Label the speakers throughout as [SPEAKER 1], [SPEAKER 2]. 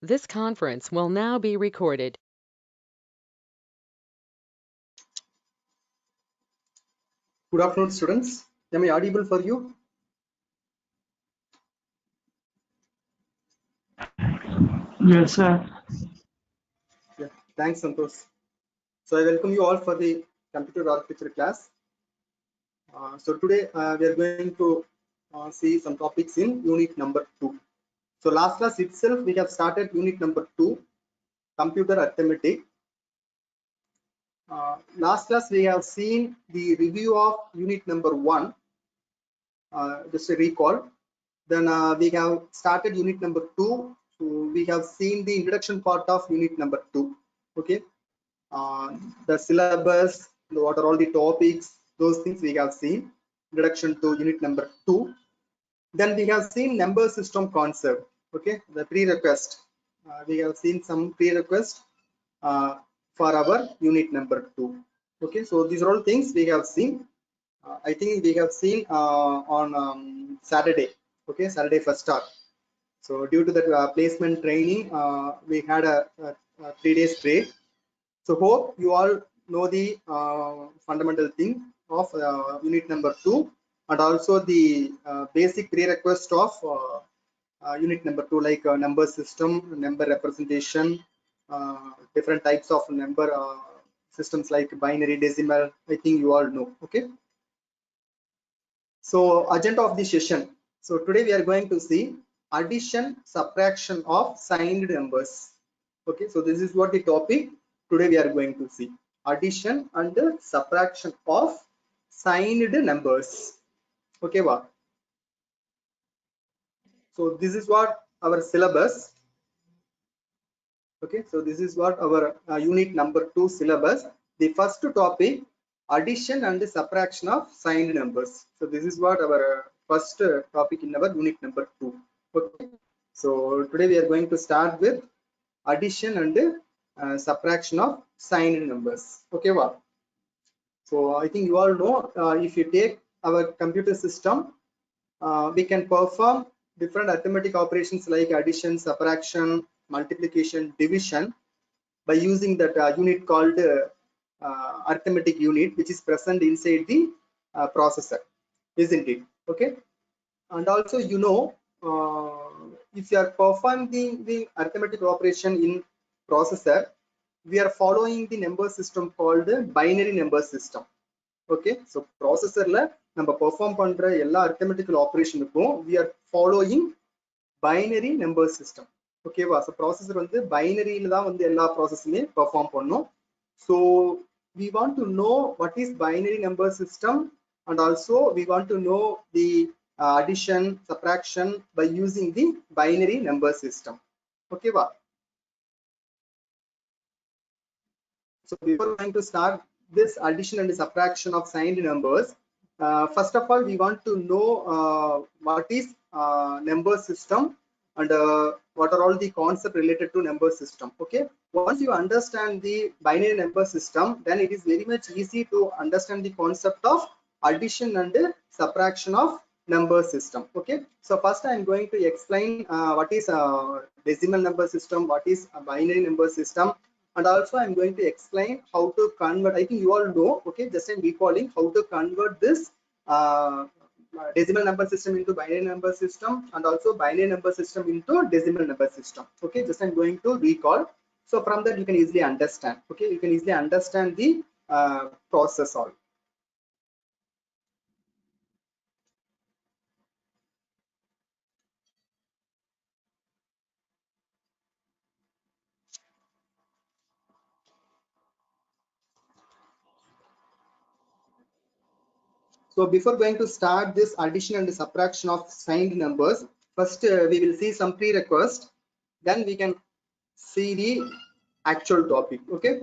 [SPEAKER 1] This conference will now be recorded.
[SPEAKER 2] Good afternoon, students. Am I audible for you?
[SPEAKER 3] Yes, sir.
[SPEAKER 2] Yeah, thanks, Santosh. So I welcome you all for the computer architecture class. So today we are going to see some topics in unit number 2. So last class itself we have started unit number 2, computer arithmetic. Last class we have seen the review of unit number 1, just a recall. Then we have started unit number 2. So we have seen the introduction part of unit number 2. Okay. The syllabus, what are all the topics, those things we have seen. Introduction to unit number 2. Then we have seen number system concept. Okay, the prerequisite. We have seen some prerequisite for our unit number 2. Okay, so these are all things we have seen. I think we have seen on Saturday. Okay, Saturday first start. So due to that placement training, we had a 3 days break. So hope you all know the fundamental thing of unit number 2 and also the basic prerequisite of unit number 2, like number system, number representation, different types of number systems like binary, decimal. I think you all know. Okay. So agenda of the session. So today we are going to see addition, subtraction of signed numbers. Okay, so this is what the topic today we are going to see: addition and subtraction of signed numbers. Okay, wow. So this is what our syllabus. Okay, so this is what our unit number 2 syllabus. The first topic, addition and subtraction of signed numbers. So this is what our first topic in our unit number 2. Okay, so today we are going to start with addition and subtraction of signed numbers. Okay, wow. So I think you all know, if you take our computer system, we can perform different arithmetic operations like addition, subtraction, multiplication, division by using that unit called arithmetic unit, which is present inside the processor, isn't it? Okay. And also, you know, if you are performing the arithmetic operation in processor, we are following the number system called binary number system. Okay, so processor la நம்ம perform பண்ற எல்லா arithmetical operationக்கும் we are following binary number system. Okay வா, so processor வந்து binary ல தான் வந்து எல்லா processமே perform பண்ணும். So we want to know what is binary number system, and also we want to know the addition, subtraction by using the binary number system. Okay va. So before going to start this addition and subtraction of signed numbers, first of all we want to know what is number system and what are all the concepts related to number system. Okay, once you understand the binary number system, then it is very much easy to understand the concept of addition and subtraction of number system. Okay, so first I am going to explain what is decimal number system, what is a binary number system, and also I'm going to explain how to convert. I think you all know. Okay, just I'm recalling how to convert this decimal number system into binary number system, and also binary number system into decimal number system. Okay, just I'm going to recall. So from that you can easily understand. Okay, you can easily understand the process all. So before going to start this addition and subtraction of signed numbers, first we will see some prerequisite, then we can see the actual topic. Okay,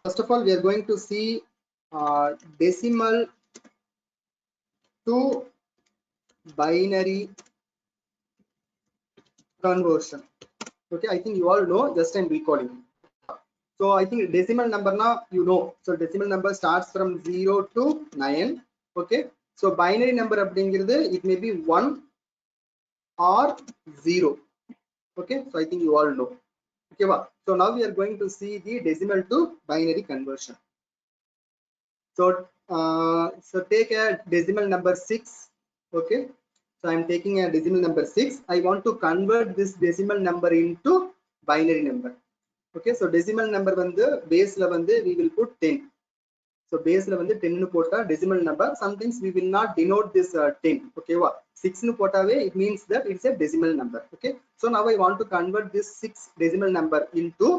[SPEAKER 2] first of all we are going to see decimal to binary conversion. Okay, I think you all know, just I'm recalling. So I think decimal number now you know. So decimal number starts from 0 to 9. Okay, so binary number அப்படிங்கிறது it may be 1 or 0. Okay, so I think you all know. Okay, so now we are going to see the decimal to binary conversion. So so take a decimal number 6. Okay, so I'm taking a decimal number 6. I want to convert this decimal number into binary number. Okay, so decimal number வந்து baseல வந்து we will put 10. So baseல வந்து 10 னு போட்டா decimal number. Sometimes we will not denote this 10. Okay, 6 னு போட்டாவே it means that it's a decimal number. Okay, so now I want to convert this 6 decimal number into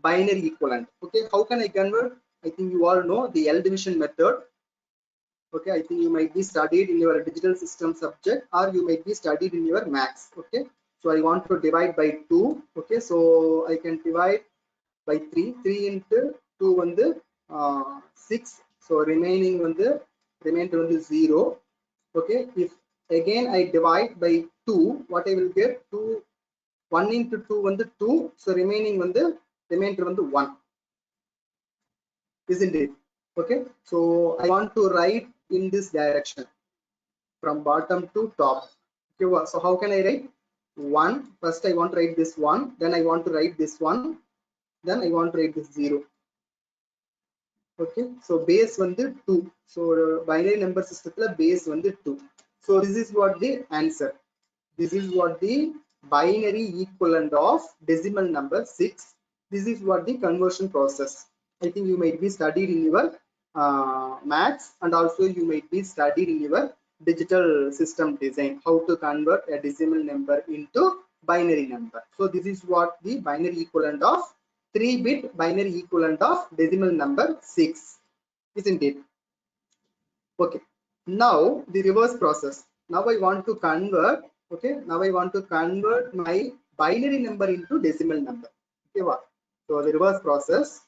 [SPEAKER 2] binary equivalent. Okay, how can I convert? I think you all know the L division method. Okay, I think you might be studied in your digital system subject, or you might be studied in your maths. Okay, so I want to divide by 2. Okay, so I can divide by 3. 3 into 2 வந்து 6. So remaining வந்து remainder வந்து 0. Okay, if again I divide by 2, what I will get? 2 1 into 2 வந்து 2. So remaining வந்து remainder வந்து 1, isn't it? Okay, so I want to write in this direction from bottom to top. Okay, so how can I write? 1. First I want to write this 1, then I want to write this 1, then I want to write this 0. Okay, so base வந்து 2. So binary number systemல base வந்து 2. So this is what the answer. This is what the binary equivalent of decimal number 6. This is what the conversion process. I think you might be studied in your maths, and also you might be studied in your digital system design, how to convert a decimal number into binary number. So this is what the binary equivalent of 3-bit binary equivalent of decimal number 6, isn't it? Okay, now the reverse process. Now I want to convert. Okay, now I want to convert my binary number into decimal number. Okay, so the reverse process.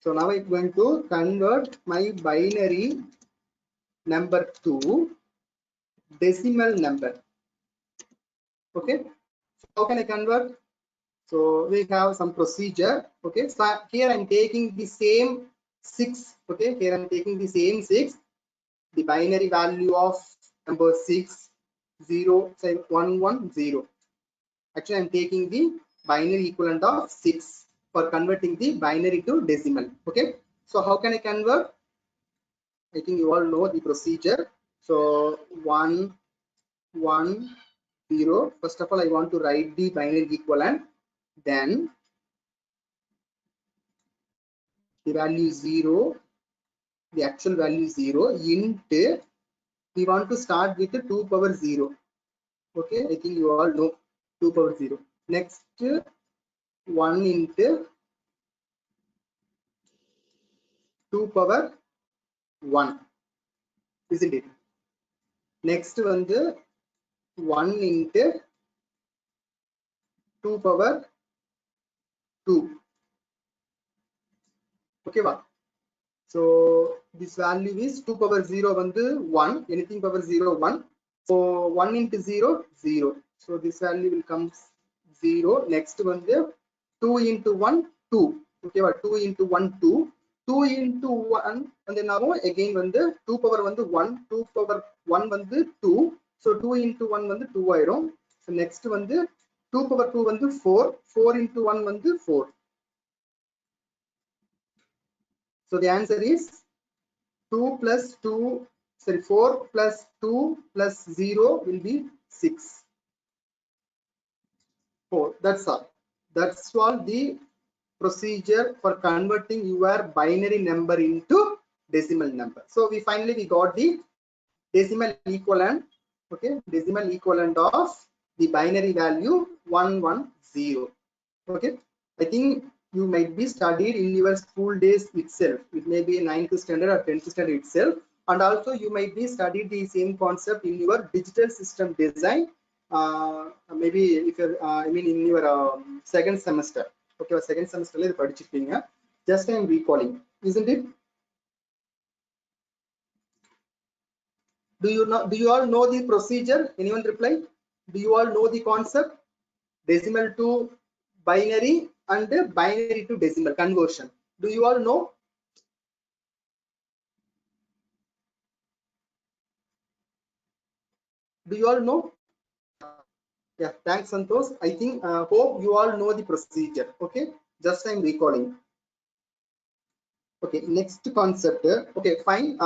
[SPEAKER 2] So now I'm going to convert my binary number to decimal number. Okay, so how can I convert? So we have some procedure. Okay, so here I'm taking the same 6. Okay, here I'm taking the same 6, the binary value of number 6, 0, say 1, 1, 0. Actually I'm taking the binary equivalent of 6 for converting the binary to decimal. Okay, so how can I convert? I think you all know the procedure. So 1, 1, 0. First of all, I want to write the binary equivalent. Then the value is 0, the actual value is 0, into we want to start with the 2 power 0. Okay, I think you all know 2 power 0. Next 1 into 2 power 1, isn't it? Next one the 1 into 2 power 2. Okay, so this value is 2 power 0 வந்து 1, anything power 0 1. So 1 into 0 0. So this value will come 0. Next one the 2 into 1 2. Okay, 2 into 1 2. 2 into 1 and then now again வந்து 2 power வந்து 1, 2 power 1 வந்து 2. So 2 into 1 வந்து 2 ஆயிரும். So next வந்து 2 power 2 வந்து 4, 4 into 1 வந்து 4. So the answer is 2 plus 2, sorry, 4 plus 2 plus 0 will be 6. 4. That's all. That's all the procedure for converting your binary number into decimal number. So we finally got the decimal equivalent. Okay, decimal equivalent of the binary value 110. Okay, I think you might be studied in your school days itself. It may be 9th standard or 10th standard itself, and also you might be studied the same concept in your digital system design. Maybe if you're I mean in your second semester. Okay, second semester la idu padichirpeenga. Just I am recalling, isn't it? Do you all know the procedure? Anyone reply? Do you all know the concept? Decimal to binary and binary to decimal conversion. Do you all know? Do you all know? Yeah, thanks, Santosh. I think hope you all know the procedure. Okay, just I'm recalling. Okay, next concept. Okay, fine.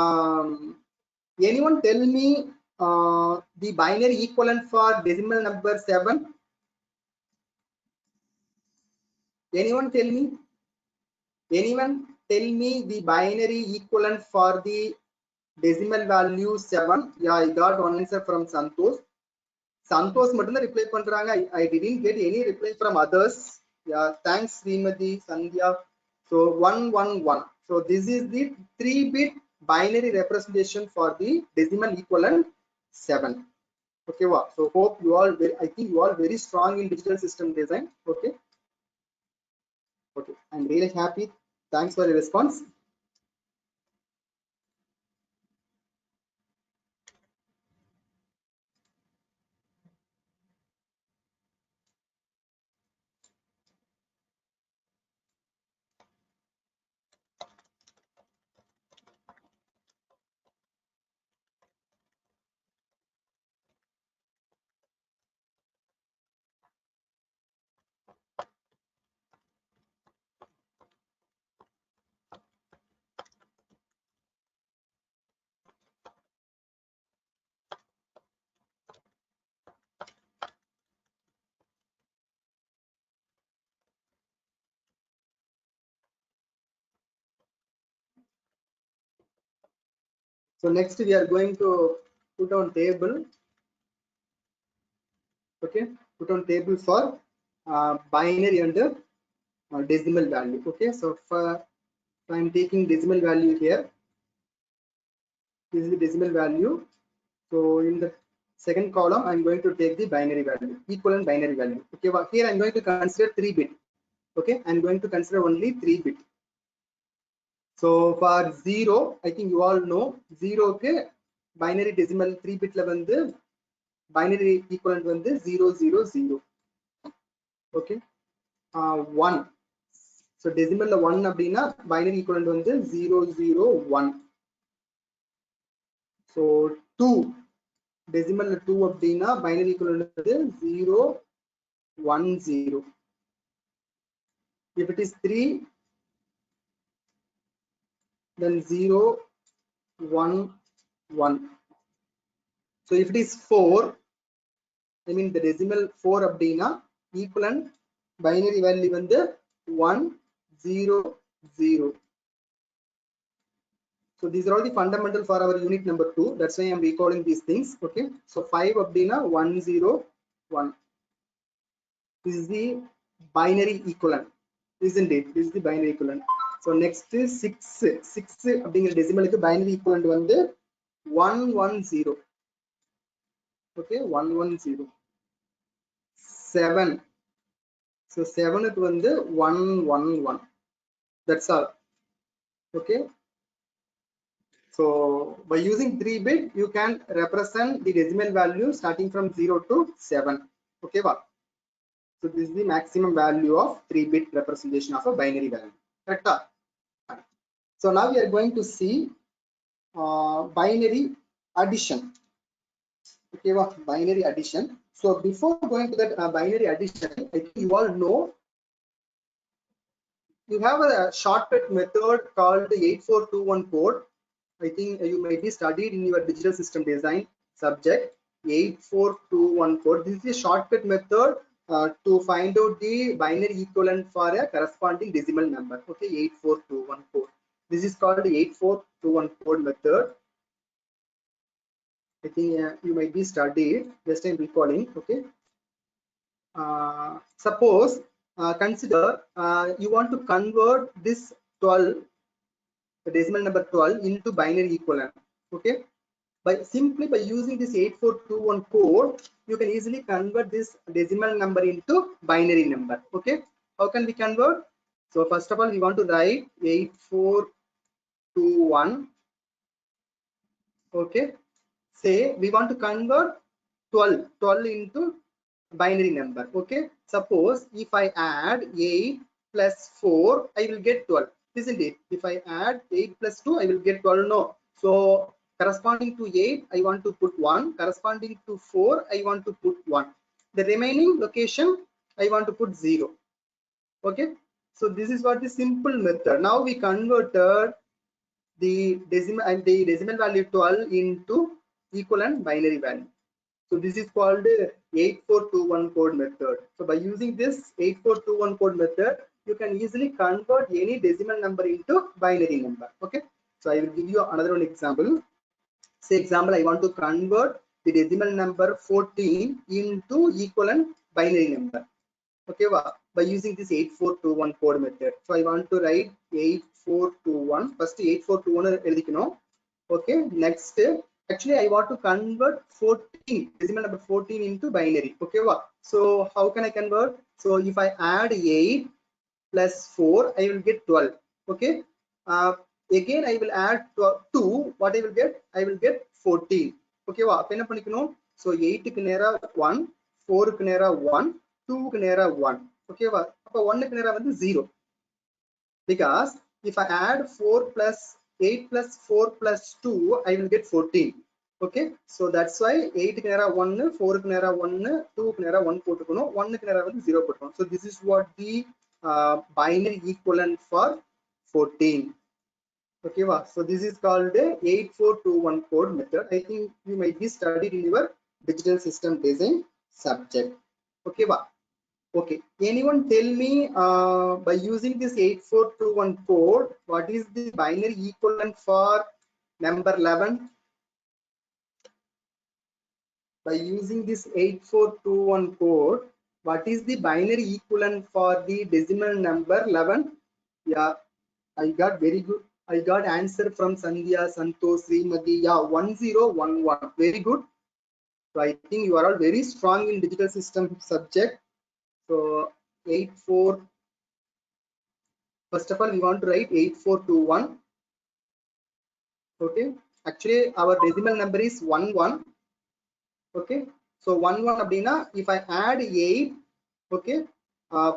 [SPEAKER 2] Anyone tell me the binary equivalent for decimal number 7? Anyone tell me? Anyone tell me the binary equivalent for the decimal value 7? Yeah, I got one answer from Santosh. Santosh மட்டும் reply பண்றாங்க. I didn't get any reply from others. Yeah, thanks Srimati, Sandhya. So 111. So this is the 3-bit binary representation for the decimal equivalent 7. Okay, wow. So hope you all I think you all very strong in digital system design. Okay. Okay, I'm really happy. Thanks for your response. So next we are going to put on table. Okay, put on table for binary and decimal value. Okay, so I'm taking decimal value here. This is the decimal value. So in the second column, I'm going to take the binary value, equivalent binary value. Okay, well, here I'm going to consider 3-bit. Okay, I'm going to consider only 3-bit. So for 0, I think you all know 0 ke binary decimal 3-bit la vandu binary equivalent vandu 000. Okay, 1. So decimal la 1 அப்படினா binary equivalent vandu 001. So 2, decimal 2 அப்படினா binary equivalent vandu 010. If it is 3, then 011. So if it is 4, I mean the decimal 4 அப்படினா equivalent binary value வந்து 100. So these are all the fundamental for our unit number 2. That's why I'm recalling these things. Okay, so 5 அப்படினா 101. This is the binary equivalent, isn't it? This is the binary equivalent. So next is 6 அப்படிங்கிற டெசிமலுக்கு binary equivalent வந்து 110. Okay, 110. 7. So 7 க்கு வந்து 111. That's all. Okay. So by using 3-bit, you can represent the decimal value starting from 0 to 7. Okay, wow. So this is the maximum value of 3-bit representation of a binary value. Correct? So now we are going to see binary addition. Okay, wow. Binary addition. So before going to that binary addition, I think you all know you have a shortcut method called the 8421 code. I think you might be studied in your digital system design subject. 8421 code. This is a shortcut method to find out the binary equivalent for a corresponding decimal number. Okay, 8421 code. This is called the 8421 code method. I think you might be studied. Just I'm recalling. Okay. Suppose consider you want to convert this 12, the decimal number 12, into binary equivalent. Okay, simply by using this 8421 code, you can easily convert this decimal number into binary number. Okay, how can we convert? So first of all, we want to write 8421. Okay, say we want to convert 12 into binary number. Okay, suppose if I add 8 plus 4, I will get 12, isn't it? If I add 8 plus 2, I will get 12. No, so corresponding to 8 I want to put 1, corresponding to 4 I want to put 1, the remaining location I want to put 0. Okay, so this is what the simple method. Now we converted the decimal value 12 into equivalent binary value. So this is called 8421 code method. So by using this 8421 code method, you can easily convert any decimal number into binary number. Okay, so I will give you another one example. Say example, I want to convert the decimal number 14 into equivalent binary number. Okay, by using this 8421 code method. So I want to write 8421. First 8421. Okay, next actually I want to convert 14 decimal number 14 into binary. Okay, so how can I convert? So if I add 8 plus 4, I will get 12. Okay, again I will add 2. What I will get? I will get 14. Okay, so 8 ku nera 1, 4 ku nera 1, 2 ku nera 1. Okay, அப்ப 1 க்கு நேரா வந்து 0, because if I add 4 plus 8 plus 4 plus 2, I will get 14. Okay, so that's why 8 க்கு நேரா 1, 4 க்கு நேரா 1, 2 க்கு நேரா 1 போட்டுக்கணும், 1 க்கு நேரா வந்து 0 போட்டுக்கணும். So this is what the binary equivalent for 14. Okay, so this is called the 8421 code method. I think you might be studied in your digital system design subject. Okay, okay, anyone tell me by using this 8421 code, what is the binary equivalent for number 11? By using this 8421 code, what is the binary equivalent for the decimal number 11? Yeah, I got very good. I got answer from Sandhya, Santosh, Srimati. Yeah, 1011. Very good. So I think you are all very strong in digital system subject. So 84. First of all, we want to write 8421. Okay. Actually, our decimal number is 11. Okay. So 11 abdina, if I add 8, okay,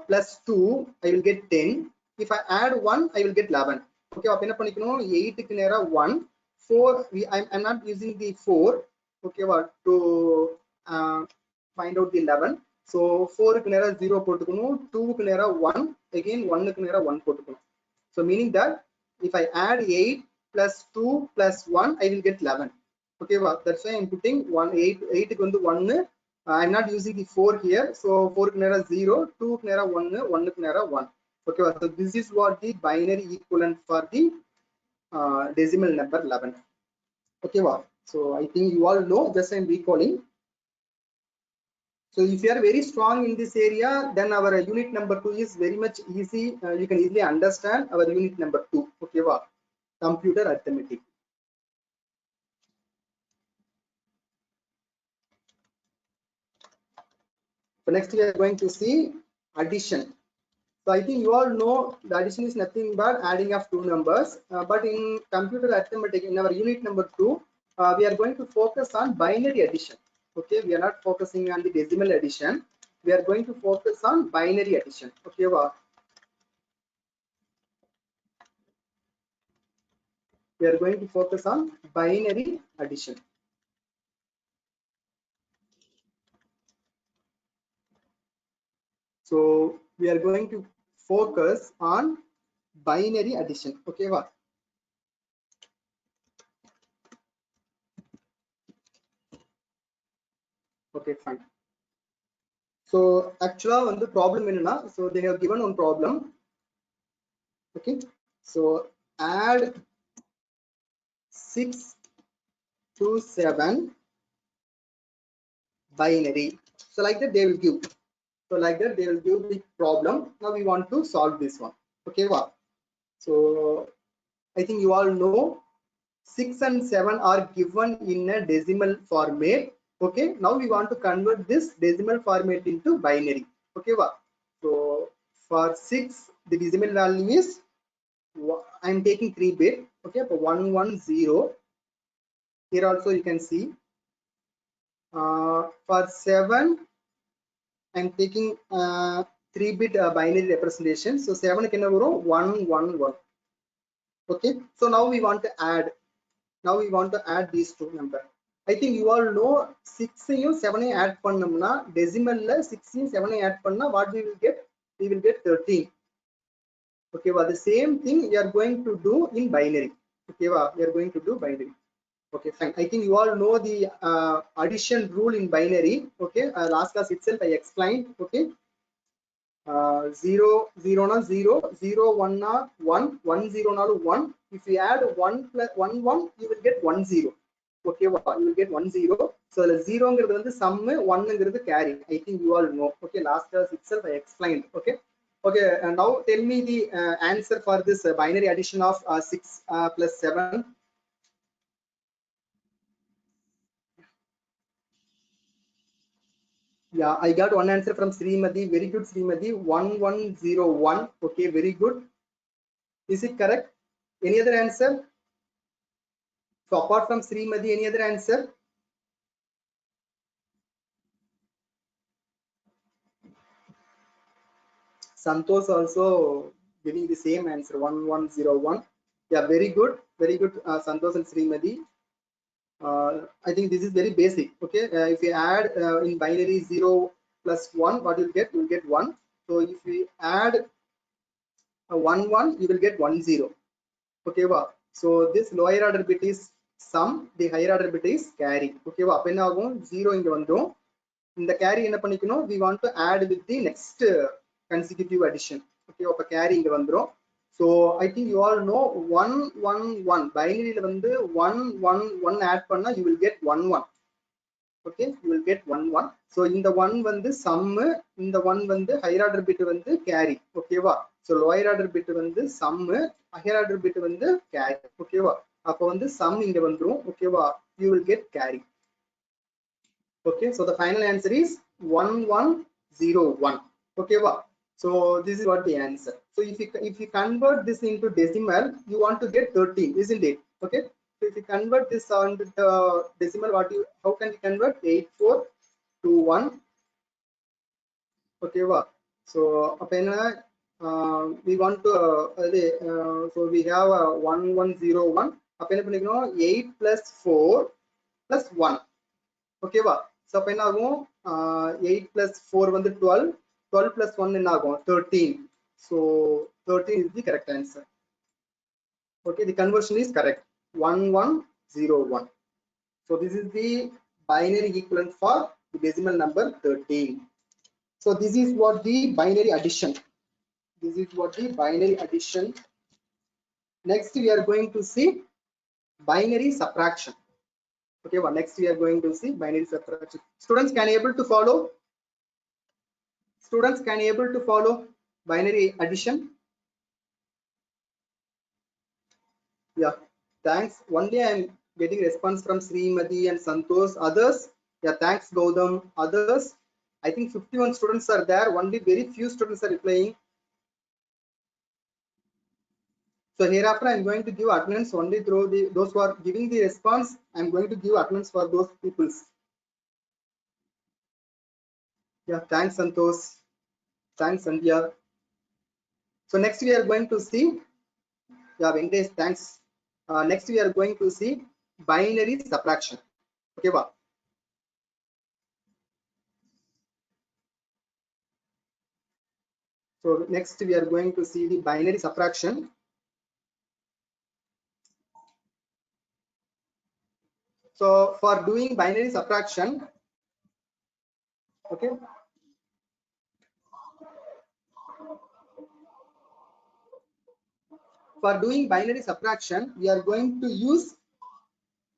[SPEAKER 2] plus 2, I will get 10. If I add 1, I will get 11. Okay, 8 ku nera 1, 4, I'm not using the 4, okay, to find out the 11. So 4 ku nera 0 போட்டுக்கணும், 2 ku nera 1, again 1 ku nera 1 போட்டுக்கணும். So meaning that if I add 8 plus 2 plus 1, I will get 11. Okay, that's why I'm putting 8 ku வந்து 1. I'm not using the 4 here, so 4 ku nera 0, 2 ku nera 1, 1 ku nera 1. Okay, so this is what the binary equivalent for the decimal number 11. Okay, so I think you all know, just I'm recalling. So if you are very strong in this area, then our unit number 2 is very much easy. You can easily understand our unit number 2. Okay, computer arithmetic. So next we are going to see addition. So I think you all know the addition is nothing but adding of two numbers. But in computer arithmetic, in our unit number 2, we are going to focus on binary addition. Okay, we are not focusing on the decimal addition. We are going to focus on binary addition. Okay, we are going to focus on binary addition. So we are going to focus on binary addition. Okay, okay, fine. So actually on the problem enna, so they have given one problem. Okay, so add 6 to 7 binary. So like that they will give. So like that they will give the problem. Now we want to solve this one. Okay, so I think you all know 6 and 7 are given in a decimal format. Okay, now we want to convert this decimal format into binary. Okay, so for 6 the decimal value is, I'm taking 3 bit. Okay, for 110. Here also you can see. For 7 I'm taking 3-bit binary representation. So 7 can 111. Okay, so now we want to add. Now we want to add these two number. I think you all know 6 and 7 add pannamna decimal la 6 and 7 add panna what we will get? We will get 13. Okay, well, the same thing we are going to do in binary. Okay, well, we are going to do binary. Okay, fine. I think you all know the addition rule in binary. Okay, last class itself I explained. Okay, 0 0 na 0 0 1 na 1 1 0 na 1. If you add 1 plus 1 1 you will get 1 0. Okay, wow, you will get 1 0. So the 0 ngiradhu vandu sum, 1 ngiradhu carry. I think you all know. Okay, last class itself I explained. Okay, okay, now tell me the answer for this binary addition of 6 plus 7. Yeah, I got one answer from Srimati. Very good, Srimati. 1101. Okay, very good. Is it correct? Any other answer? So apart from Srimati, any other answer? Santosh also giving the same answer, 1101. Yeah, very good, Santosh and Srimati. I think this is very basic. Okay, if you add in binary 0 plus 1, what you'll get? You'll get 1. So if we add 1 1, you will get 1 0. Okay, wow. So this lower order bit is sum, the higher order bit is carry. Okay, wow. When agum 0 inga vandrum, in the carry enna panikano, we want to add with the next consecutive addition. Okay, appo carry inga vandrum. So I think you all know 1 1 1 binary la vandu 1 1 1 add panna you will get 1 1. Okay, you will get 1 1. So in the 1 vandu sum, in the 1 vandu higher order bit vandu carry. Okay, wow. So lower order bit vandu sum, higher order bit vandu carry. Okay, wow. Appo vandu sum inga vandrum. Okay, wow. You will get carry. Okay, so the final answer is 1101. Okay, wow. So this is what the answer. So if you convert this into decimal, you want to get 13, isn't it? Okay, so if you convert this on the decimal, how can you convert? 8421. Okay, wow. So we want to so we have 1101. 8 plus 4 plus 1. Okay, wow. So 8 plus 4 வந்து 12, 12 plus 1 என்ன ஆகும் 13. So 13 is the correct answer. Okay, the conversion is correct, 1101. So this is the binary equivalent for the decimal number 13. So this is what the binary addition. This is what the binary addition. Next we are going to see binary subtraction. Okay, well, next we are going to see binary subtraction. Students, can you able to follow? Students, can you able to follow binary addition? Yeah, thanks. Only I am getting response from Srimati and Santosh. Others, yeah, thanks Gautam. Others, I think 51 students are there. Only very few students are replying. So hereafter I am going to give attendance only through those who are giving the response. I am going to give attendance for those people. Yeah, thanks Santosh. Thanks Sandhya. So next we are going to see, yeah, Venkatesh, thanks. Next we are going to see binary subtraction. Okay, wow. So next we are going to see the binary subtraction. So for doing binary subtraction, okay, for doing binary subtraction, we are going to use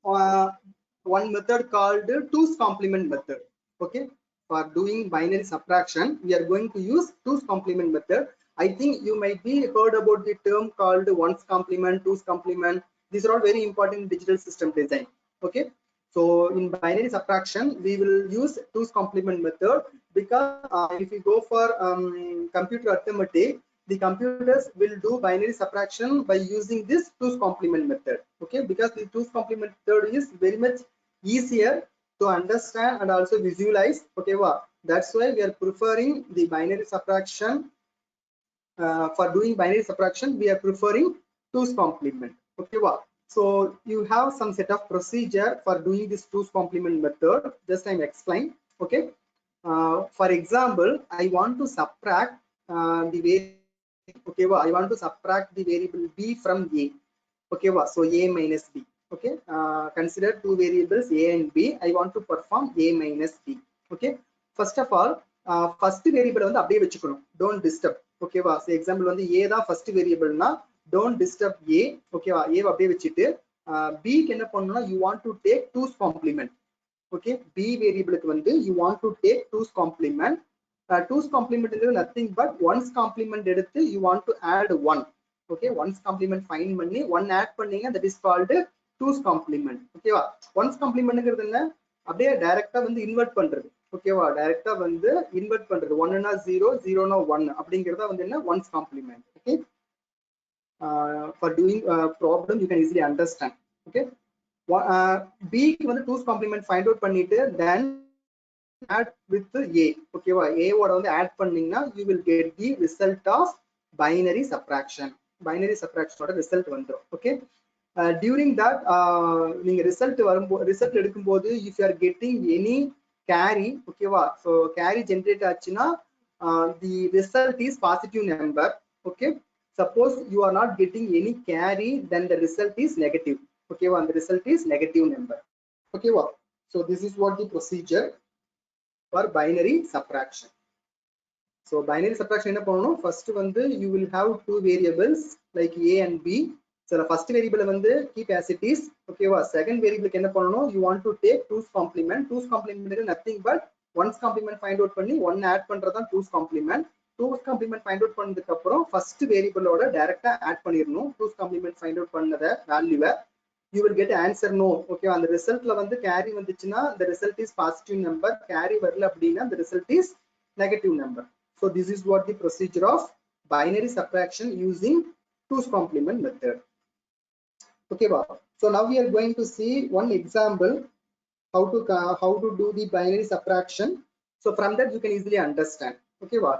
[SPEAKER 2] one method called 2's complement method. Okay, for doing binary subtraction, we are going to use 2's complement method. I think you might be heard about the term called 1's complement, 2's complement. These are all very important in digital system design. Okay, so in binary subtraction, we will use 2's complement method because if you go for computer arithmetic, the computers will do binary subtraction by using this 2's complement method. Okay, because the 2's complement method is very much easier to understand and also visualize. Okay, wow. That's why we are preferring the binary subtraction. For doing binary subtraction, we are preferring 2's complement. Okay, wow. So you have some set of procedure for doing this 2's complement method. Just I'm explain. Okay. For example, I want to subtract the variable. Okay, well, I want to subtract the variable b from a. Okay, well, so a minus b. Okay, consider two variables a and b. I want to perform a minus b. Okay, first of all, first variable வந்து அப்படியே வெச்சுக்கணும். Don't disturb. Okay, வா. So example வந்து a தான் first variable னா don't disturb a. Okay, வா. a அப்படியே வெச்சிட்டு b க்கு என்ன பண்ணனும்னா you want to take 2's complement. Okay, b variable க்கு வந்து you want to take 2's complement. 2's complement is nothing but 1's complement எடுத்து you want to add 1. Okay, 1's complement find பண்ணி 1 add பண்ணீங்க, that is called 2's complement. Okay வா. 1's complementங்கிறது என்ன, அப்படியே டைரக்ட்டா வந்து இன்வெர்ட் பண்றது. ஓகேவா, டைரக்ட்டா வந்து இன்வெர்ட் பண்றது. 1 னா 0, 0 னா 1 அப்படிங்கறத வந்து என்ன 1's complement. Okay, for doing problem you can easily understand. Okay, b க்கு வந்து 2's complement find out பண்ணிட்டு then add with a. ஓகேவா, a ஓட வந்து ஆட் பண்ணீங்கன்னா you will get the result of binary subtraction. Binary subtraction ஓட result வந்துரும். Okay, during that நீங்க ரிசல்ட் எடுக்கும்போது if you are getting any carry, ஓகேவா, so carry generate ஆச்சுன்னா the result is positive number. Okay, suppose you are not getting any carry, then the result is negative. Okay, and the result is negative number. Okay, wow. So this is what the procedure for binary subtraction. So binary subtraction என்ன பண்ணனும், first வந்து you will have two variables like a and b. So the first variable வந்து keep as it is. Okay, wow. Second variable என்ன பண்ணனும், you want to take 2's complement. 2's complement is nothing but 1's complement find out பண்ணி 1 add பண்றது தான் 2's complement. 2's complement find out பண்ணதுக்கு அப்புறம் first variable ஓட டைரக்ட்டா add பண்ணிரணும். 2's complement find out பண்ணத வேல்யூவை you will get answer no. Okay, அந்த ரிசல்ட்ல வந்து carry வந்துச்சுன்னா the result is positive number, carry வரல அப்படினா the result is negative number. So this is what the procedure of binary subtraction using 2's complement method. Okay, wow. So now we are going to see one example how to do the binary subtraction. So from that you can easily understand. Okay, wow.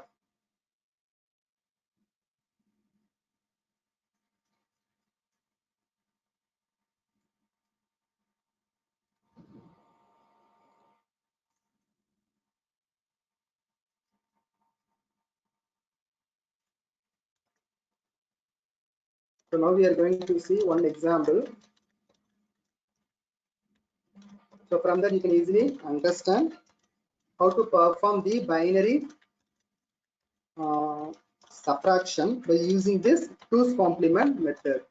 [SPEAKER 2] So now we are going to see one example. So from that you can easily understand how to perform the binary subtraction by using this 2's complement method.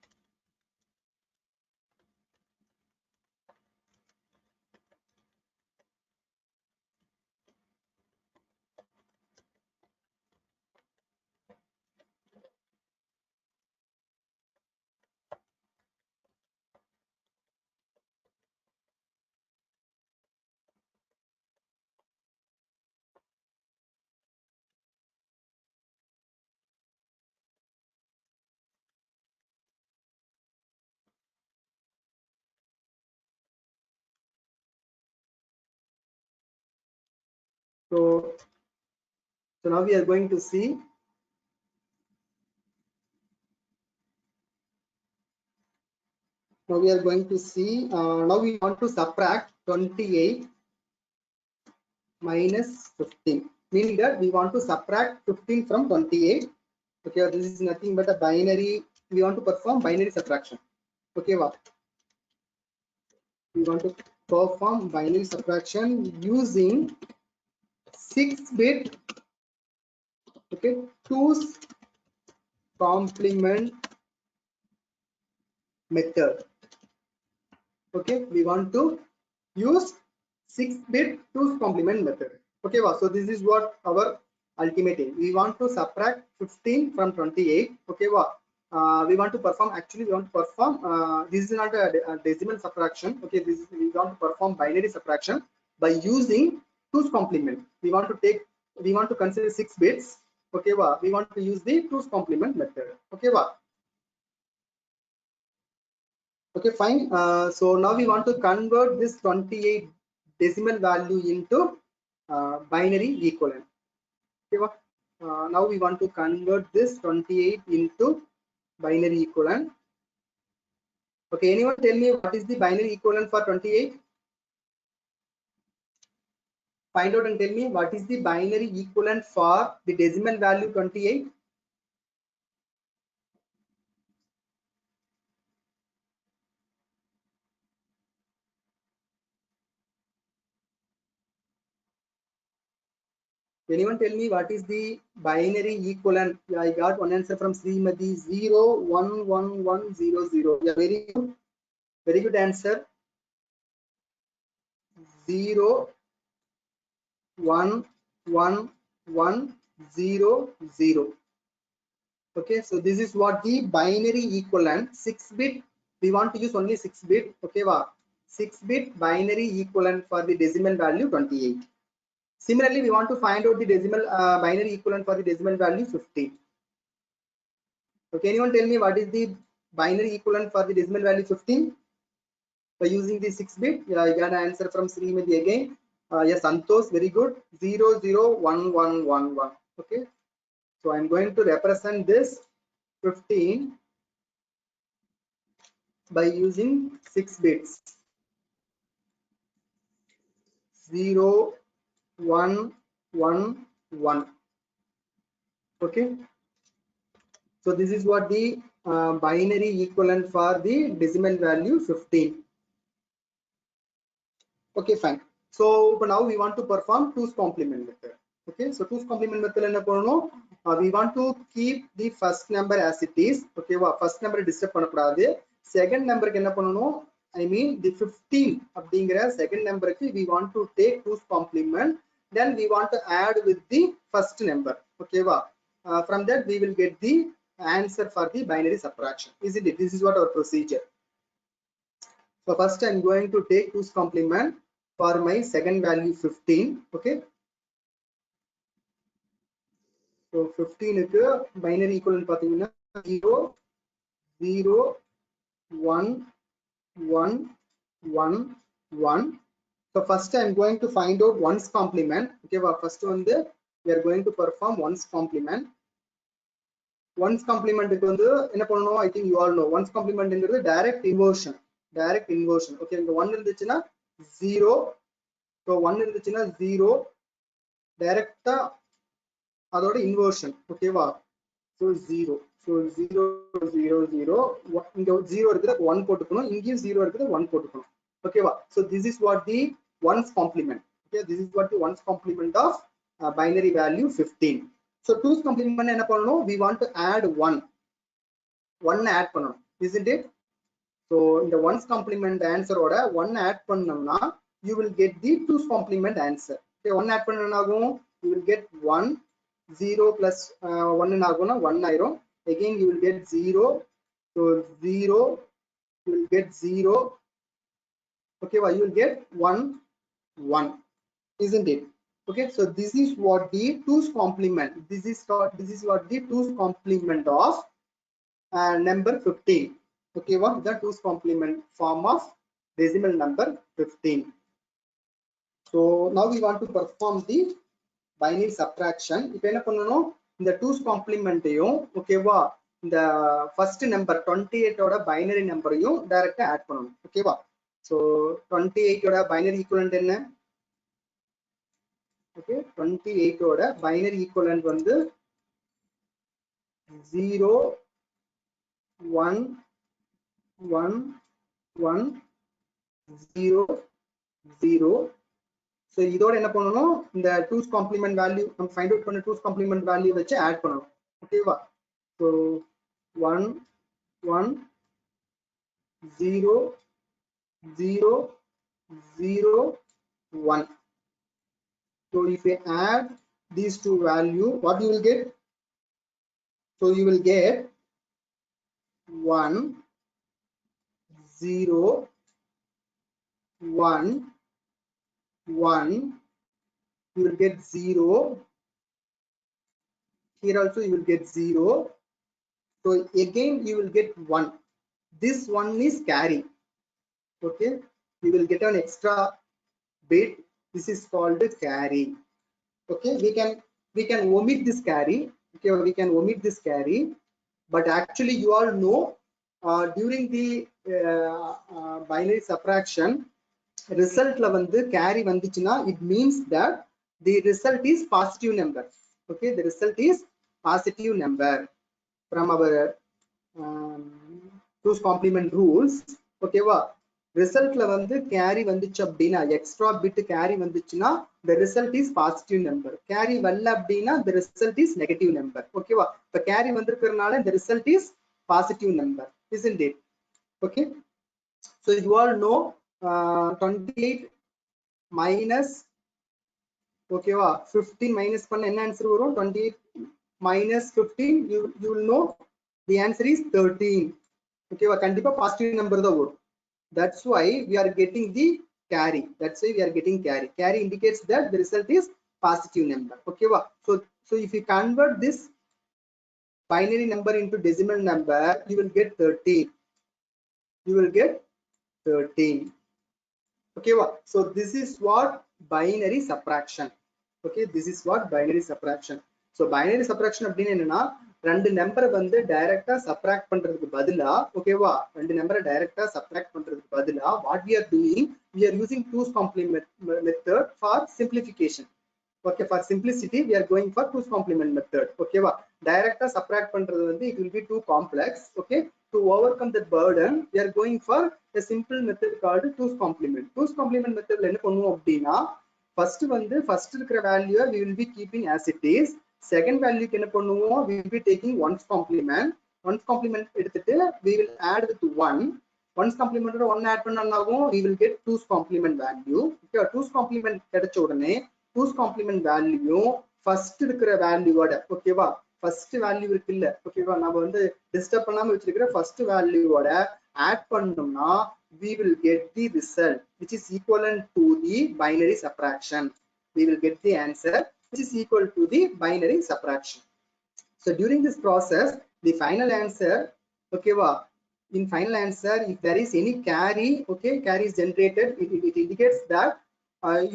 [SPEAKER 2] So now we are going to see now we want to subtract 28 minus 15, meaning that we want to subtract 15 from 28. Okay, this is nothing but a binary. We want to perform binary subtraction. Okay, wow. We want to perform binary subtraction using 6-bit, okay, 2's complement method. Okay, we want to use 6-bit 2's complement method. Okay, wow. So this is what our ultimate aim. We want to subtract 15 from 28. Okay, wow. We want to perform, actually we want to perform this is not a decimal subtraction. Okay, we want to perform binary subtraction by using 2's complement. We want to consider 6 bits. Okay, wow. We want to use the 2's complement method. Okay, wow. Okay, fine. So now we want to convert this 28 decimal value into binary equivalent. Okay, wow. Now we want to convert this 28 into binary equivalent. Okay, anyone tell me what is the binary equivalent for 28? Find out and tell me what is the binary equivalent for the decimal value 28. Anyone tell me what is the binary equivalent? Yeah, I got one answer from Srimati 011100. Yeah, very good answer. 011100. Okay, so this is what the binary equivalent 6-bit. We want to use only 6-bit. Okay, wow. 6-bit binary equivalent for the decimal value 28. Similarly, we want to find out the decimal binary equivalent for the decimal value 15. Okay, anyone tell me what is the binary equivalent for the decimal value 15 by using the 6-bit? Yeah, I got an answer from Srimati again. Yes, Santosh, very good. 001111. Okay, so I'm going to represent this 15 by using 6 bits. 0 1 1 1. Okay, so this is what the binary equivalent for the decimal value 15. Okay, fine. So now we want to perform 2's complement method. Okay, so 2's complement method we want to keep the first number as it is. Okay, first number disturb பண்ணக்கூடாது. Second number என்ன பண்ணனும்? I mean the 15 அப்படிங்கற second number we want to take 2's complement. Then we want to add with the first number. Okay, from that we will get the answer for the binary subtraction. Isn't it? This is what our procedure. So first I'm going to take 2's complement for my second value 15. Okay, so 15 க்கு binary equivalent பாத்தீங்கன்னா 0 0 1 1 1 1. So first I'm going to find out 1's complement. Okay, first one we are going to perform 1's complement. 1's complement க்கு வந்து என்ன பண்ணனும்? I think you all know 1's complement ங்கிறது direct inversion. Okay, இங்க 1 இருந்துச்சுன்னா 0. So 1 இருந்துச்சுன்னா 0 டைரக்ட்டா அதோட இன்வர்ஷன். ஓகேவா? So 0. So 0 0 0 இங்க 0 இருக்குது 1 போட்டுக்கணும். இங்கேயும் 0 இருக்குது 1 போட்டுக்கணும். ஓகேவா? So this is what the 1's complement. Okay, this is what the 1's complement of binary value 15. So 2's complement என்ன பண்ணனும்? We want to add 1 add பண்ணனும். Isn't it? So இந்த 1's complement answer ஓட 1 add பண்ணோம்னா you will get the 2's complement answer. Okay, 1 add பண்ணனும் ஆகும், you will get 1. 0 plus 1 ஆகும்னா 1 ஆயிரும். Again you will get 0. So 0 you will get 0. Okay, you will get 1 1. Isn't it? Okay, so this is what the 2's complement. This is what the 2's complement of number 15. Okay, what the 2's complement form of decimal number 15. So now we want to perform the binary subtraction. இப்போ என்ன பண்ணனும்? இந்த 2's complementையும் ஓகேவா இந்த first number 28 ஓட binary நம்பரையும் டைரக்ட்டா add பண்ணனும். ஓகேவா? So 28 ஓட binary equivalent என்ன? Okay, 28 ஓட binary equivalent வந்து 0 1 1 1 0 0. So இதோட என்ன பண்ணனும்? இந்த 2's complement value நம்ம find out பண்ண 2's complement value வச்சு ஆட் பண்ணனும். ஓகேவா? So 1 1 0 0 0 1. So if you add these two value, what you will get? So you will get 1 0 1 1. You will get 0. Here also you will get 0. So again you will get 1. This one is carry. Okay, you will get an extra bit. This is called carry. Okay, we can omit this carry. Okay, we can omit this carry, but actually you all know during the binary subtraction result la vandu carry vandichina, it means that the result is positive number. Okay, the result is positive number from our two's complement rules. Okay va, result la vandu carry vandichu abdina, extra bit carry vandichina, the result is positive number. Carry valla abdina, the result is negative number. Okay va, the carry vandirukkaranaala the result is positive number, isn't it? Okay, so you all know 28 minus, okay va, 15 minus panna enna answer varum? 28 minus 15, you will know the answer is 13. Okay va, kandipa positive number da varum. That's why we are getting the carry. That's why we are getting carry. Carry indicates that the result is positive number. Okay va, so if you convert this binary number into decimal number, you will get 13. You will get 13. Okay va, so this is what binary subtraction. Okay, this is what binary subtraction. So binary subtraction அப்படினு என்னன்னா, ரெண்டு நம்பரை வந்து டைரக்டா subtract பண்றதுக்கு பதிலா, ஓகேவா, ரெண்டு நம்பரை டைரக்டா சப்ட்ராக்ட் பண்றதுக்கு பதிலா what we are doing, we are using 2's complement method for simplification. Okay, for simplicity we are going for 2's complement method. Okay va, டைரக்டா சப்ட்ராக்ட் பண்றது வந்து it will be too complex. Okay, to overcome that burden we are going for a simple method called 2's complement. 2's complement method la என்ன பண்ணுவோம் அப்படினா, first வந்து first இருக்கிற value we will be keeping as it is. Second value க்கு என்ன பண்ணுவோம், we will be taking 1's complement. 1's complement எடுத்துட்டு we will add with 1. 1's complement ஓட 1 ஆட் பண்ணாலும் we will get 2's complement value. Okay, 2's complement கிடைச்ச உடனே 2's complement value first இருக்கிற value ஓட, ஓகேவா, first value இருக்குல்ல, ஓகேவா, நாம வந்து டிஸ்டர்ப் பண்ணாம வச்சிருக்கிற first value ஓட ஆட் பண்ணோம்னா we will get the result which is equivalent to the binary subtraction. We will get the answer which is equal to the binary subtraction. So during this process, the final answer, okay va, in final answer if there is any carry, okay, carry is generated, it indicates that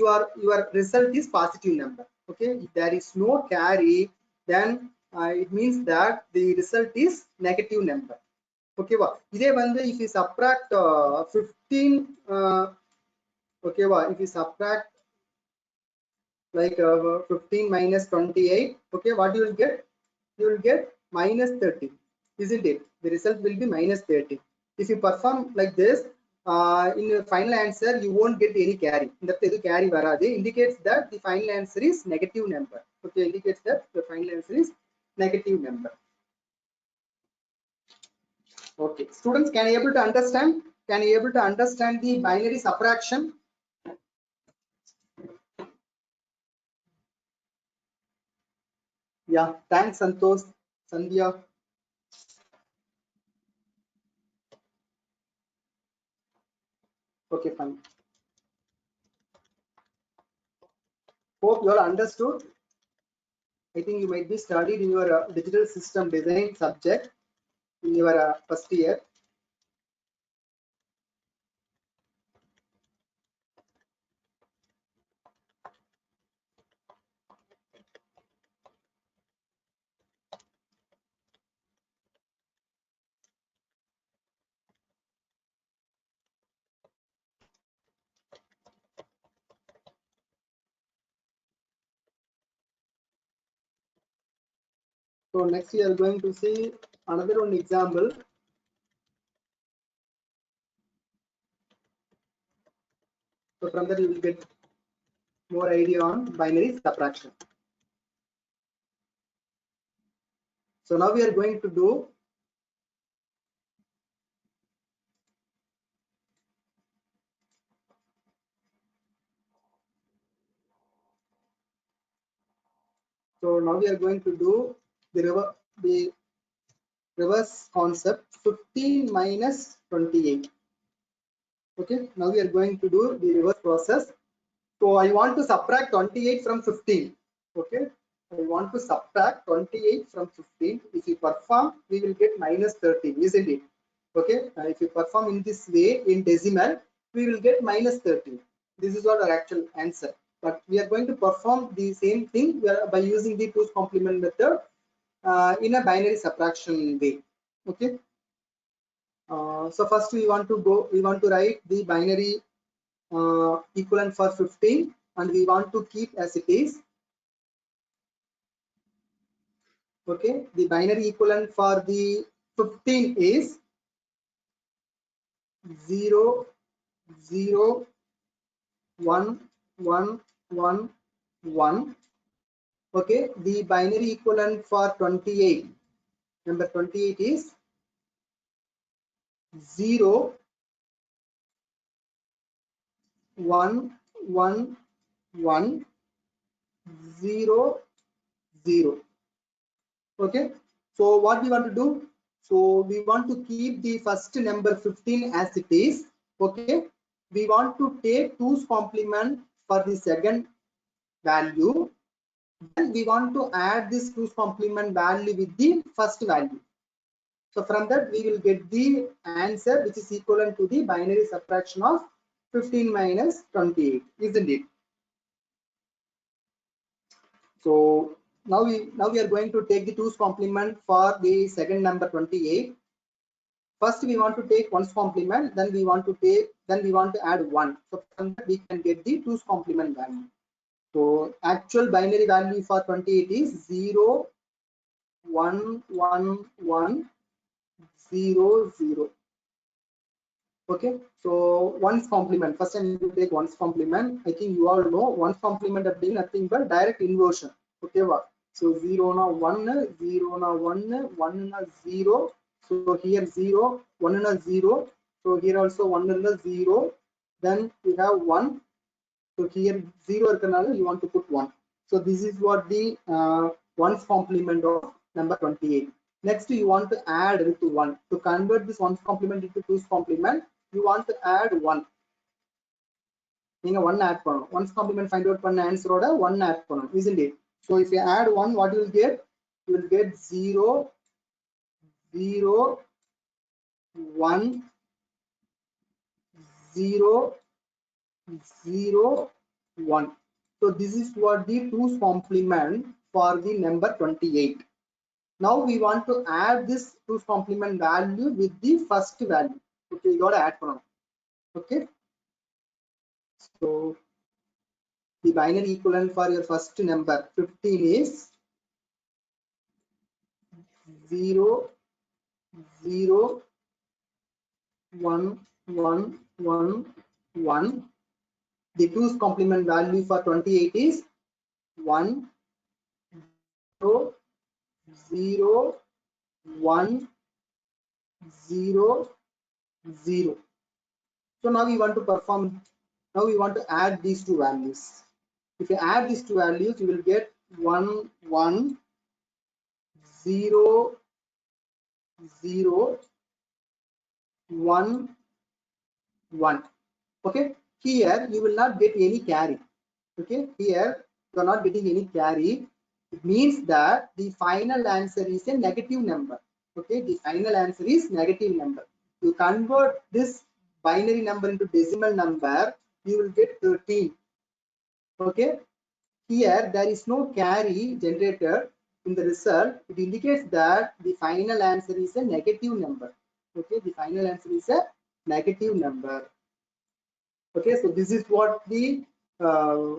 [SPEAKER 2] your result is positive number. Okay, if there is no carry, then it means that the result is negative number. Okay va, இதே வந்து if you subtract 15 okay va, if you subtract like 15 minus 28, okay, what you will get, you will get minus 30, isn't it? The result will be minus 30. If you perform like this, in your final answer you won't get any carry. In that carry varade indicates that the final answer is negative number. Okay, indicates that the final answer is negative number. Okay, students, can you able to understand? Can you able to understand the binary subtraction? Yeah, thanks Santosh, Sandhya. Okay, fine. Hope you all understood. I think you might be studied in your digital system design subject in your first year. So next we are going to see another one example. So from that you will get more idea on binary subtraction. So now we are going to do the reverse concept, 15 minus 28. Okay, now we are going to do the reverse process. So I want to subtract 28 from 15. Okay, I want to subtract 28 from 15. If you perform, we will get minus 13, isn't it? Okay, if you perform in this way in decimal, we will get minus 13. This is what our actual answer. But we are going to perform the same thing by using the 2's complement method in a binary subtraction way. Okay. So first we want to write the binary equivalent for 15, and we want to keep as it is. Okay, the binary equivalent for the 15 is 0 0 1 1 1 1. Okay, the binary equivalent for 28, number 28 is 0 1 1 1 0 0. Okay, so what we want to do, so we want to keep the first number 15 as it is. Okay, we want to take 2's complement for the second value, then we want to add this 2's complement value with the first value. So from that we will get the answer which is equivalent to the binary subtraction of 15 minus 28, isn't it? So now we are going to take the 2's complement for the second number 28. First we want to take 1's complement, then we want to add 1. So from that we can get the 2's complement value. So actual binary value for 28 is 0 1 1 1 0 0. Okay, so 1's complement, first time you take 1's complement. I think you all know 1's complement of being nothing but direct inversion. Okay, so 0 na 1 0 na 1 1 na 0. So here 0 1 na 0. So here also 1 na 0. Then we have 1. So here 0 irukanaala you want to put 1. So this is what the 1's complement of number 28. Next you want to add with 1. To convert this 1's complement into 2's complement, you want to add 1. நீங்க 1 add பண்ணனும். 1's complement find out பண்ண answer ஓட 1 add பண்ணனும், isn't it? So if you add 1, what you will get? You will get 0 0 1 0 0 1. So this is what the 2's complement for the number 28. Now we want to add this 2's complement value with the first value. Okay, you got to add from. Okay, so the binary equivalent for your first number 15 is 0 0 1 1 1 1. The 2's complement value for 28 is 1 0 0 1 0 0. So now we want to perform. Now we want to add these two values. If you add these two values, you will get 1 1 0 0 1 1. Okay, here you will not get any carry. Okay, here you are not getting any carry. It means that the final answer is a negative number. Okay, the final answer is negative number. You convert this binary number into decimal number, you will get 13. Okay, here there is no carry generated in the result. It indicates that the final answer is a negative number. Okay, the final answer is a negative number. Okay, so this is what the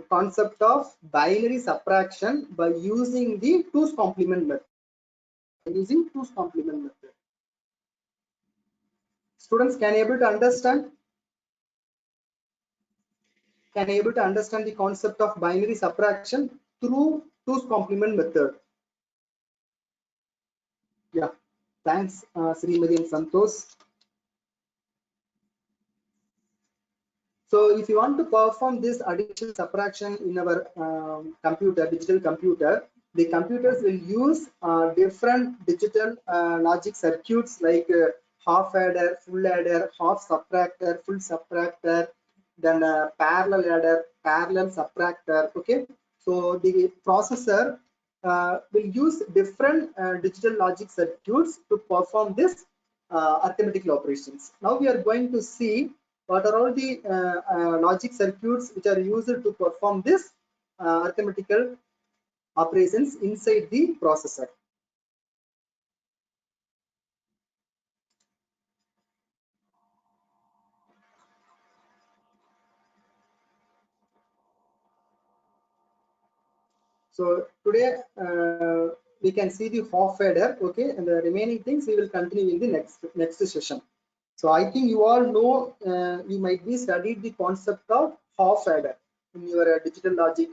[SPEAKER 2] concept of binary subtraction by using the 2's complement method. Students, can you able to understand? Can you able to understand the concept of binary subtraction through 2's complement method? Yeah, thanks, Srimati and Santosh. So if you want to perform this addition subtraction in our digital computer, the computers will use different digital logic circuits like half adder, full adder, half subtractor, full subtractor, then parallel adder, parallel subtractor. Okay, so the processor will use different digital logic circuits to perform this arithmetical operations. Now we are going to see what are all the logic circuits which are used to perform this arithmetical operations inside the processor. So today we can see the half adder, okay, and the remaining things we will continue in the next session. So I think you all know, you might be studied the concept of half adder in your digital logic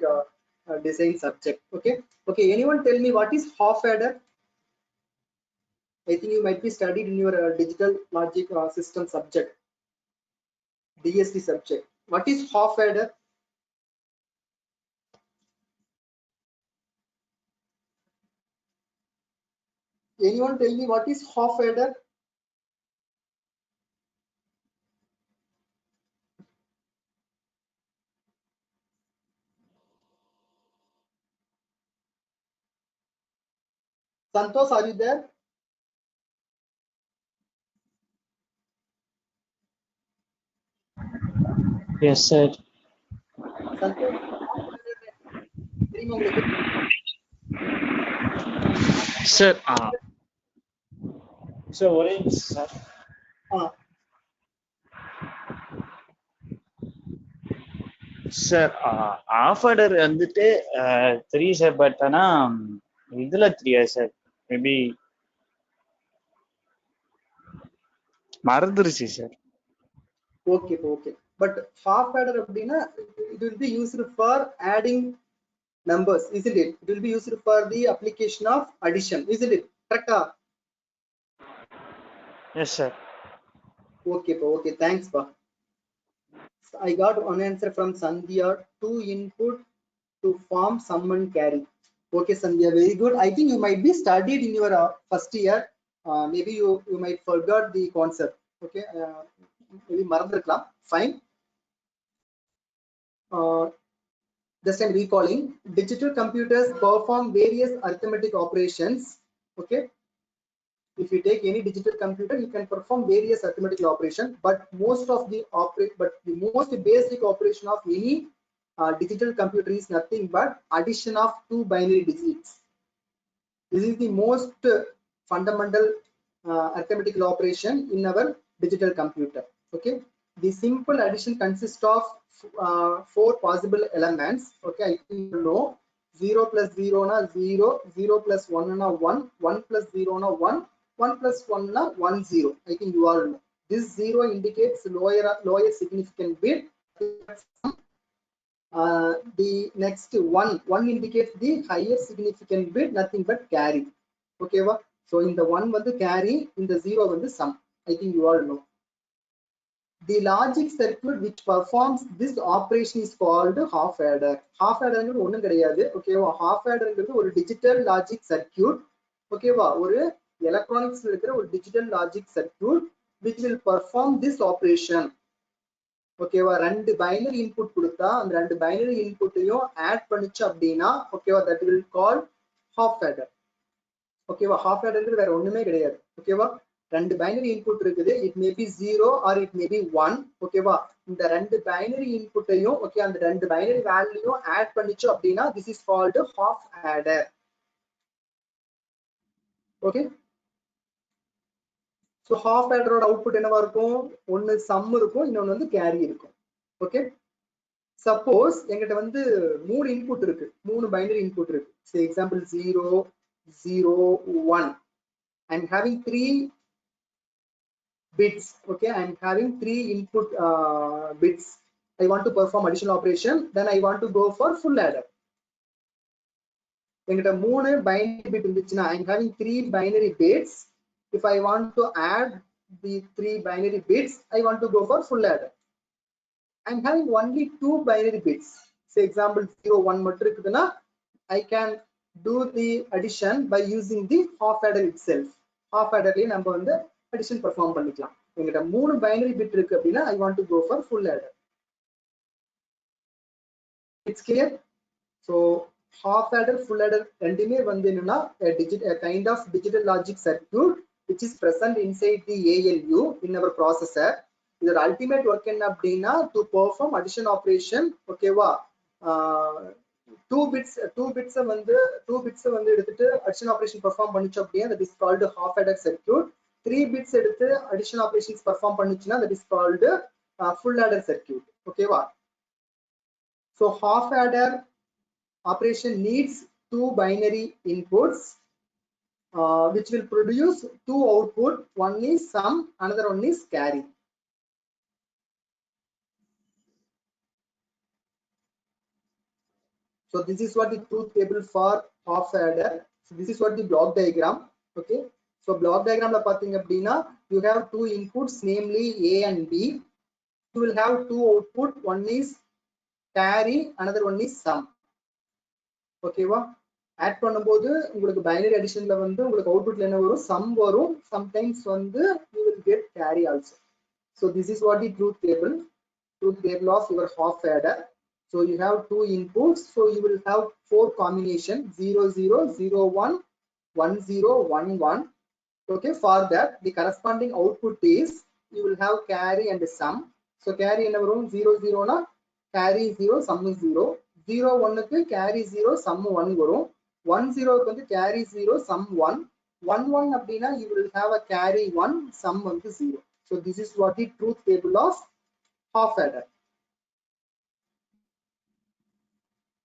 [SPEAKER 2] design subject. Okay, anyone tell me what is half adder? I think you might be studied in your digital logic system subject, DST subject. What is half adder? Anyone tell me what is half adder? Santosh, are you there?
[SPEAKER 3] Yes, sir.
[SPEAKER 2] Santosh, தெரியுமா உங்களுக்கு?
[SPEAKER 3] Sir, sir, what is sir? Sir, half order வந்துட்டு 3 sir, but ஆனா இதுல 3 sir, maybe மறந்துருச்சு sir.
[SPEAKER 2] Okay. But half adder அப்படின்னா it will be used for adding numbers, isn't it? It will be used for the application of addition, isn't it? Correct?
[SPEAKER 3] Yes sir.
[SPEAKER 2] Okay, thanks pa. I got one answer from Sandhya. 2 input to form sum and carry. Okay Sandhya, very good. I think you might be studied in your first year. Maybe you might forgot the concept. Okay, maybe மறந்துருக்கலாம். Fine. Just I'm recalling, digital computers perform various arithmetic operations. Okay, if you take any digital computer, you can perform various arithmetic operations, but the most basic operation of any digital computer is nothing but addition of 2 binary digits. This is the most fundamental arithmetical operation in our digital computer. Okay, the simple addition consists of 4 possible elements. Okay, I think you know, 0 plus 0 na 0, 0 plus 1 na 1, 1 plus 0 na 1, 1 plus 1 na 1 0. I think you all know. This 0 indicates lower significant bit. The next one indicates the higher significant bit, nothing but carry. Okay, so in the 1 வந்து carry, in the 0 வந்து sum. I think you all know. The logic circuit which performs this operation is called half adder. Half adder ங்கிறது ஒண்ணும் கிடையாது. ஓகேவா, half adder ங்கிறது ஒரு digital logic circuit. ஓகேவா, ஒரு எலக்ட்ரானிக்ஸ்ல இருக்கிற ஒரு digital logic circuit which will perform this operation. ஓகேவா, ரெண்டு பைனரி இன்புட் கொடுத்தா அந்த ரெண்டு பைனரி இன்புட்டையும் ஆட் பண்ணிச்சு அப்படின்னா, ஓகேவா, that will call half adder. ஓகேவா, half adderங்கிறது வேற ஒண்ணுமே கிடையாது. ஓகேவா, ரெண்டு பைனரி இன்புட் இருக்குது, it may be 0 R it may be 1. ஓகேவா, இந்த ரெண்டு பைனரி இன்புட்டையும், ஓகே, அந்த ரெண்டு பைனரி வேல்யூயும் ஆட் பண்ணிச்சு அப்படின்னா this is called half adder. Okay, so half adder output என்னவா இருக்கும்? ஒன்னு சம் இருக்கும், இன்னொன்னு வந்து கேரி இருக்கும். ஓகே, சப்போஸ் எங்கிட்ட வந்து 3 இன்புட் இருக்கு, 3 பைனரி இன்புட் இருக்கு. say example 0 0 1. I'm having 3 bits. Okay, I'm having 3 input bits. I want to perform additional operation, then I want to go for full adder. எங்கிட்ட 3 binary bit இருந்துச்சுன்னா, I'm having 3 binary bits. If I want to add the 3 binary bits, I want to go for full adder. I'm having only 2 binary bits. Say example 0 1 மட்டும் இருக்குதுன்னா, I can do the addition by using the half adder itself. Half adderலயே நம்ம வந்து addition perform பண்ணிக்கலாம். எங்கிட்ட 3 binary bit இருக்கு அப்படின்னா, I want to go for full adder. It's clear? So half adder, full adder ரெண்டுமே வந்து என்னன்னா a kind of digital logic circuit which is present inside the ALU in our processor. இதோட ultimate work என்ன அப்படின்னா to perform addition operation. ஓகேவா, 2 bits வந்து எடுத்துட்டு addition operation perform பண்ணிச்சோம் அப்படின்னா that is called half adder circuit. 3 bits எடுத்து addition operations perform பண்ணிச்சுன்னா that is called full adder circuit. ஓகேவா, so half adder operation needs two binary inputs which will produce two output. One is sum, another one is carry. So this is what the truth table for half adder. So this is what the block diagram. Okay. So block diagram la pathinga appadina, you have two inputs, namely A and B. You will have two output. One is carry, another one is sum. Okay va? Add பண்ணும்போது உங்களுக்கு binary additionல வந்து உங்களுக்கு outputல என்ன வரும், sum வரும். Sometimes வந்து you will get carry also. So this is what the truth table of your half adder. So you have two inputs, so you will have four combination 0 0 0 1 1 0 1 1. Okay, for that the corresponding output is you will have carry and sum. So carry என்ன வரும், 0 0 னா carry 0 sum 0, 0 1 க்கு carry 0 sum 1 வரும், 1 0 க்கு வந்து carry 0 sum 1, 1 1 அப்படினா you will have a carry 1 sum வந்து 0. So this is what the truth table of half adder.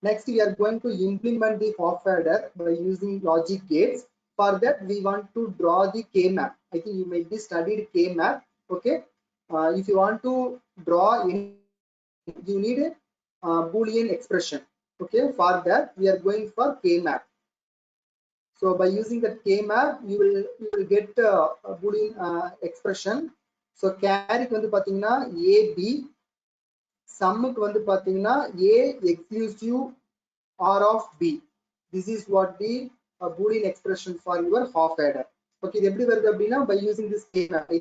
[SPEAKER 2] Next we are going to implement the half adder by using logic gates. For that we want to draw the K map. I think you may be studied K map. Okay, if you want to draw any, you need a Boolean expression. Okay, for that we are going for K map. So by using that K map you will get a Boolean expression. So carry க்கு வந்து பாத்தீங்கன்னா AB, sum க்கு வந்து பாத்தீங்கன்னா A exclusive R of B. This is what the Boolean expression for your half adder. Okay, இது எப்படி வருது அப்படின்னா by using this K map. I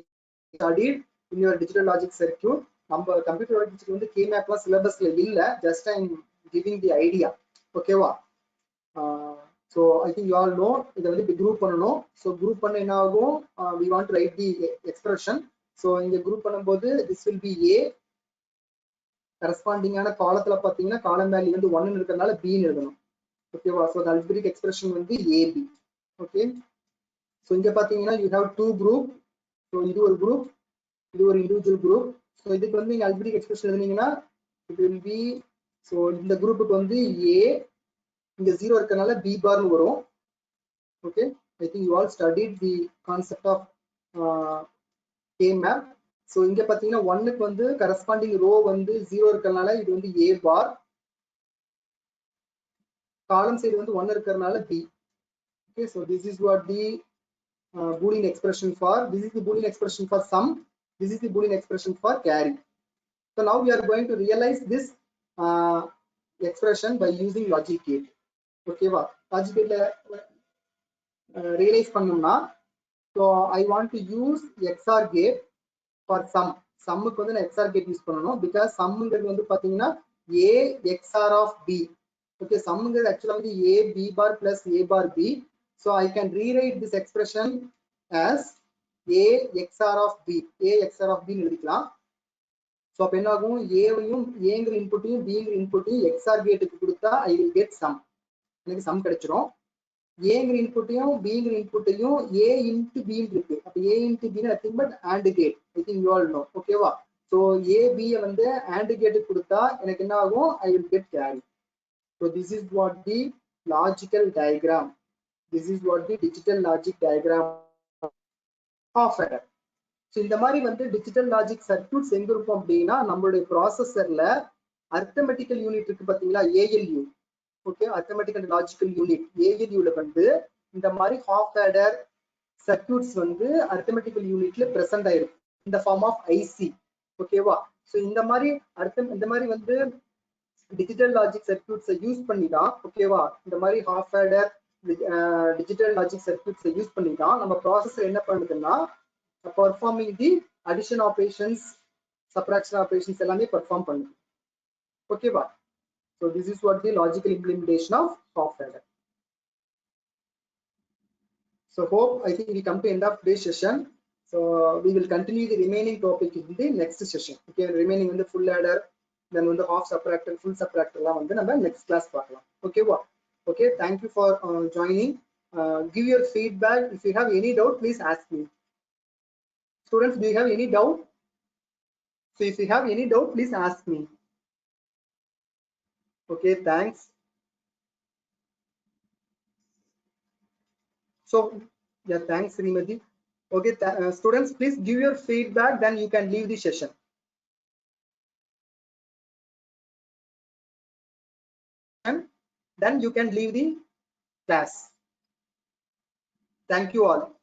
[SPEAKER 2] studied in your digital logic circuit. நம்ம computer logic வந்து K map லாம் syllabusல இல்ல, just I am giving the idea. Okay வா? So I think you all know இத வந்து group பண்ணனும். So group பண்ண என்ன ஆகும், we want to write the expression. So இங்க group பண்ணும்போது this will be A. corresponding ஆன காலத்துல பாத்தீங்கன்னா காலம் வேல்யூ வந்து 1 ன்னு இருக்கறனால B ன்னு எழுதணும். ஓகேவா? So the algebraic expression வந்து AB. Okay, so இங்க பாத்தீங்கன்னா you have two group. So இது ஒரு group, இது ஒரு individual group. So இதுக்கு வந்து நீங்க algebraic expression எழுதுனீங்கன்னா it will be, so இந்த குரூப்புக்கு வந்து A, இங்க 0 இருக்கறனால B bar ன்னு வரும். Okay, I think you all studied the concept of K map. So இங்க பாத்தீங்கன்னா 1 க்கு வந்து corresponding row வந்து 0 இருக்கறனால இது வந்து A bar, column side வந்து 1 இருக்கறனால B. Okay, so this is what the Boolean expression for, this is the Boolean expression for sum, this is the Boolean expression for carry. So now we are going to realize this expression by using logic gate. Okay va? Logic gate realize பண்ணனும்னா, so I want to use XOR gate for sum. Sum க்கு வந்து நான் XOR gate use பண்ணனும், because sum ங்கிறது வந்து பாத்தீங்கன்னா A XOR of B. Okay, sum ங்கிறது actually வந்து A B bar plus A bar B. So I can rewrite this expression as A XOR of B. A XOR of B ன்னு எழுதிக்கலாம். So அப்ப என்ன ஆகும், A வையும் A ங்கிற இன்புட்டையும் B ங்கிற இன்புட்டையும் XOR கேட்டுக்கு கொடுத்தா I will get sum. எனக்கு sum கிடைச்சிரும். A ங்கிற இன்புட்டையும் B ங்கிற இன்புட்டையும் A into B இருக்கு. அப்ப A into B nothing but AND gate. I think you all know. ஓகேவா? So A B வந்து AND கேட்டுக்கு கொடுத்தா எனக்கு என்ன ஆகும், I will get carry. So this is what the logical diagram. This is what the digital logic diagram half adder. So இந்த மாதிரி வந்து digital logic circuits எங்க இருக்கும் அப்படின்னா நம்மளுடைய ப்ராசஸர்ல arithmetical unit இருக்கு பாத்தீங்களா, ALU. Okay, arithmetic and logical unit ALU ல வந்து இந்த மாதிரி half adder circuits வந்து arithmetical unitல present ஆயிருக்கு in the form of IC. ஓகேவா? So இந்த மாதிரி வந்து digital logic circuits யூஸ் பண்ணி தான், ஓகேவா, இந்த மாதிரி half adder digital logic circuits use பண்ணி தான் நம்ம ப்ராசஸர் என்ன பண்ணுதுன்னா performing the addition operations, subtraction operations எல்லாமே perform பண்ணுது. ஓகேவா? So this is what the logical implementation of half adder. So hope, I think we come to end of today's session. So we will continue the remaining topic in the next session. Okay, remaining in the full adder, then on the half subtractor, full subtractor la vandu நம்ம next class பார்க்கலாம். Okay va? Okay, thank you for joining. Give your feedback. If you have any doubt, please ask me. Students, do you have any doubt? So if you have any doubt, please ask me. Okay, thanks. So yeah, thanks Srimati. Okay, students, please give your feedback, then you can leave the session. And then you can leave the class. Thank you all.